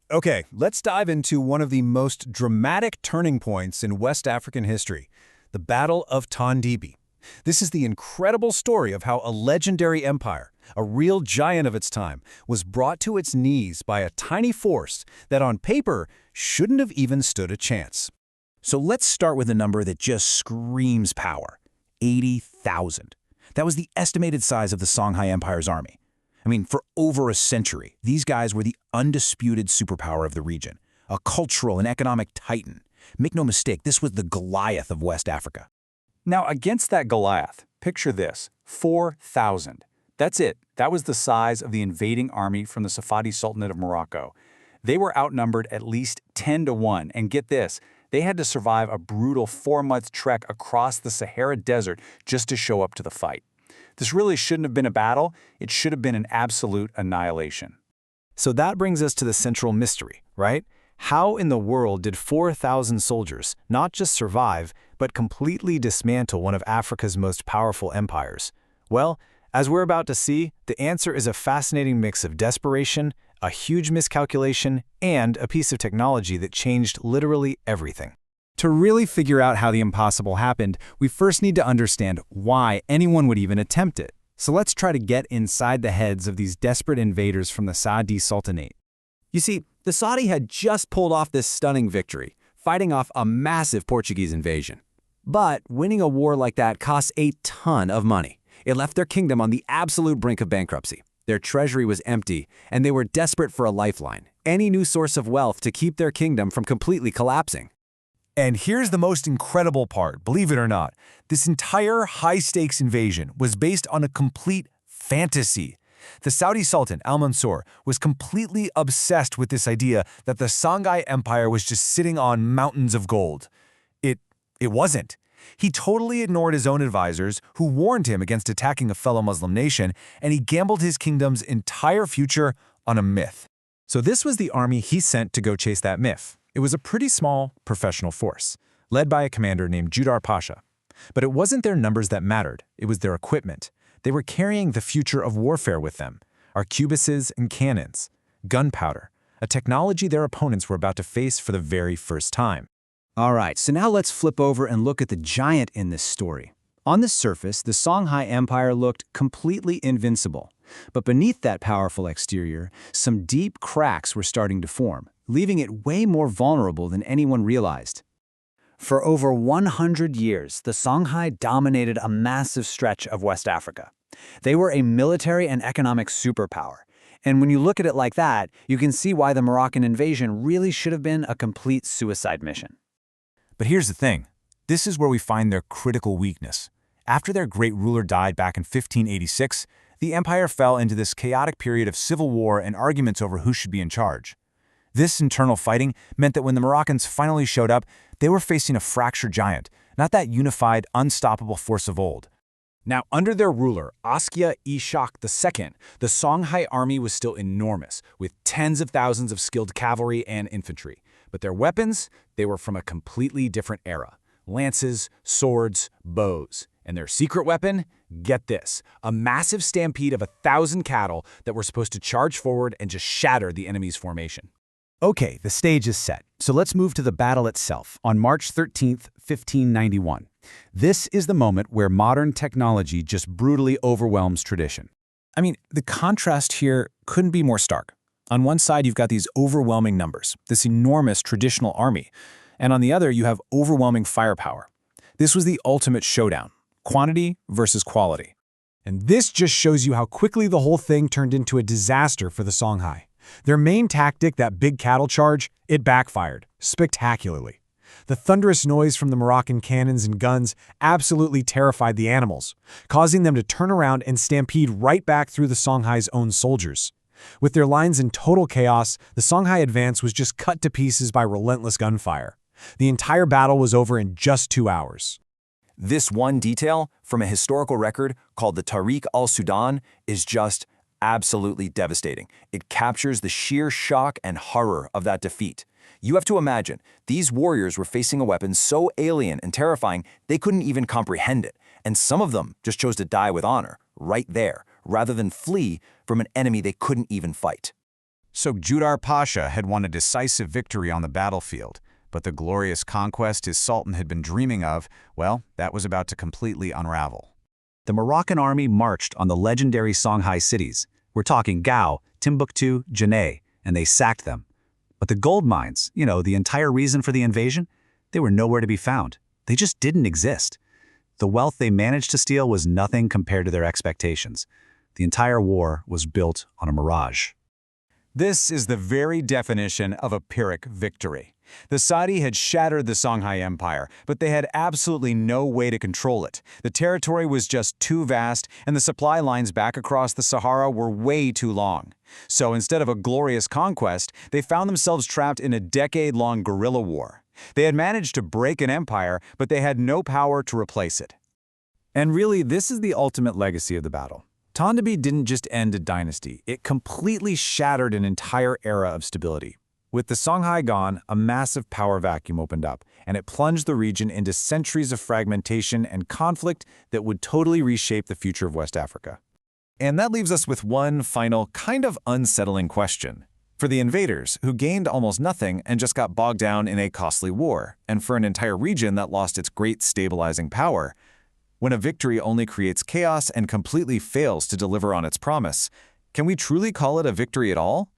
Okay, let's dive into one of the most dramatic turning points in West African history, the Battle of Tondibi. This is the incredible story of how a legendary empire, a real giant of its time, was brought to its knees by a tiny force that on paper shouldn't have even stood a chance. So let's start with a number that just screams power: 80,000. That was the estimated size of the Songhai Empire's army. I mean, for over a century, these guys were the undisputed superpower of the region, a cultural and economic titan. Make no mistake, this was the Goliath of West Africa. Now, against that Goliath, picture this: 4,000. That's it. That was the size of the invading army from the Saadi Sultanate of Morocco. They were outnumbered at least 10 to 1, and get this, they had to survive a brutal 4-month trek across the Sahara Desert just to show up to the fight. This really shouldn't have been a battle. It should have been an absolute annihilation. So that brings us to the central mystery, right? How in the world did 4,000 soldiers not just survive, but completely dismantle one of Africa's most powerful empires? Well, as we're about to see, the answer is a fascinating mix of desperation, a huge miscalculation, and a piece of technology that changed literally everything. To really figure out how the impossible happened, we first need to understand why anyone would even attempt it. So let's try to get inside the heads of these desperate invaders from the Saadi Sultanate. You see, the Saadi had just pulled off this stunning victory, fighting off a massive Portuguese invasion. But winning a war like that costs a ton of money. It left their kingdom on the absolute brink of bankruptcy. Their treasury was empty, and they were desperate for a lifeline, any new source of wealth to keep their kingdom from completely collapsing. And here's the most incredible part, believe it or not. This entire high-stakes invasion was based on a complete fantasy. The Saudi Sultan, Al-Mansur, was completely obsessed with this idea that the Songhai Empire was just sitting on mountains of gold. It wasn't. He totally ignored his own advisors, who warned him against attacking a fellow Muslim nation, and he gambled his kingdom's entire future on a myth. So this was the army he sent to go chase that myth. It was a pretty small, professional force, led by a commander named Judar Pasha. But it wasn't their numbers that mattered, it was their equipment. They were carrying the future of warfare with them: arquebuses and cannons, gunpowder, a technology their opponents were about to face for the very first time. All right, so now let's flip over and look at the giant in this story. On the surface, the Songhai Empire looked completely invincible. But beneath that powerful exterior, some deep cracks were starting to form, leaving it way more vulnerable than anyone realized. For over 100 years, the Songhai dominated a massive stretch of West Africa. They were a military and economic superpower. And when you look at it like that, you can see why the Moroccan invasion really should have been a complete suicide mission. But here's the thing. This is where we find their critical weakness. After their great ruler died back in 1586, the empire fell into this chaotic period of civil war and arguments over who should be in charge. This internal fighting meant that when the Moroccans finally showed up, they were facing a fractured giant, not that unified, unstoppable force of old. Now, under their ruler, Askia Ishak II, the Songhai army was still enormous, with tens of thousands of skilled cavalry and infantry. But their weapons, they were from a completely different era: lances, swords, bows. And their secret weapon? Get this, a massive stampede of 1,000 cattle that were supposed to charge forward and just shatter the enemy's formation. Okay, the stage is set. So let's move to the battle itself on March 13th, 1591. This is the moment where modern technology just brutally overwhelms tradition. I mean, the contrast here couldn't be more stark. On one side, you've got these overwhelming numbers, this enormous traditional army, and on the other, you have overwhelming firepower. This was the ultimate showdown: quantity versus quality. And this just shows you how quickly the whole thing turned into a disaster for the Songhai. Their main tactic, that big cattle charge, it backfired spectacularly. The thunderous noise from the Moroccan cannons and guns absolutely terrified the animals, causing them to turn around and stampede right back through the Songhai's own soldiers. With their lines in total chaos, the Songhai advance was just cut to pieces by relentless gunfire. The entire battle was over in just 2 hours. This one detail from a historical record called the Tariq al-Sudan is just absolutely devastating. It captures the sheer shock and horror of that defeat. You have to imagine, these warriors were facing a weapon so alien and terrifying they couldn't even comprehend it, and some of them just chose to die with honor, right there, rather than flee from an enemy they couldn't even fight. So Judar Pasha had won a decisive victory on the battlefield, but the glorious conquest his Sultan had been dreaming of, well, that was about to completely unravel. The Moroccan army marched on the legendary Songhai cities. We're talking Gao, Timbuktu, Janneh, and they sacked them. But the gold mines, the entire reason for the invasion, they were nowhere to be found. They just didn't exist. The wealth they managed to steal was nothing compared to their expectations. The entire war was built on a mirage. This is the very definition of a Pyrrhic victory. The Saadi had shattered the Songhai Empire, but they had absolutely no way to control it. The territory was just too vast, and the supply lines back across the Sahara were way too long. So instead of a glorious conquest, they found themselves trapped in a decade-long guerrilla war. They had managed to break an empire, but they had no power to replace it. And really, this is the ultimate legacy of the battle. Tondibi didn't just end a dynasty, it completely shattered an entire era of stability. With the Songhai gone, a massive power vacuum opened up, and it plunged the region into centuries of fragmentation and conflict that would totally reshape the future of West Africa. And that leaves us with one final, kind of unsettling question. For the invaders, who gained almost nothing and just got bogged down in a costly war, and for an entire region that lost its great stabilizing power, when a victory only creates chaos and completely fails to deliver on its promise, can we truly call it a victory at all?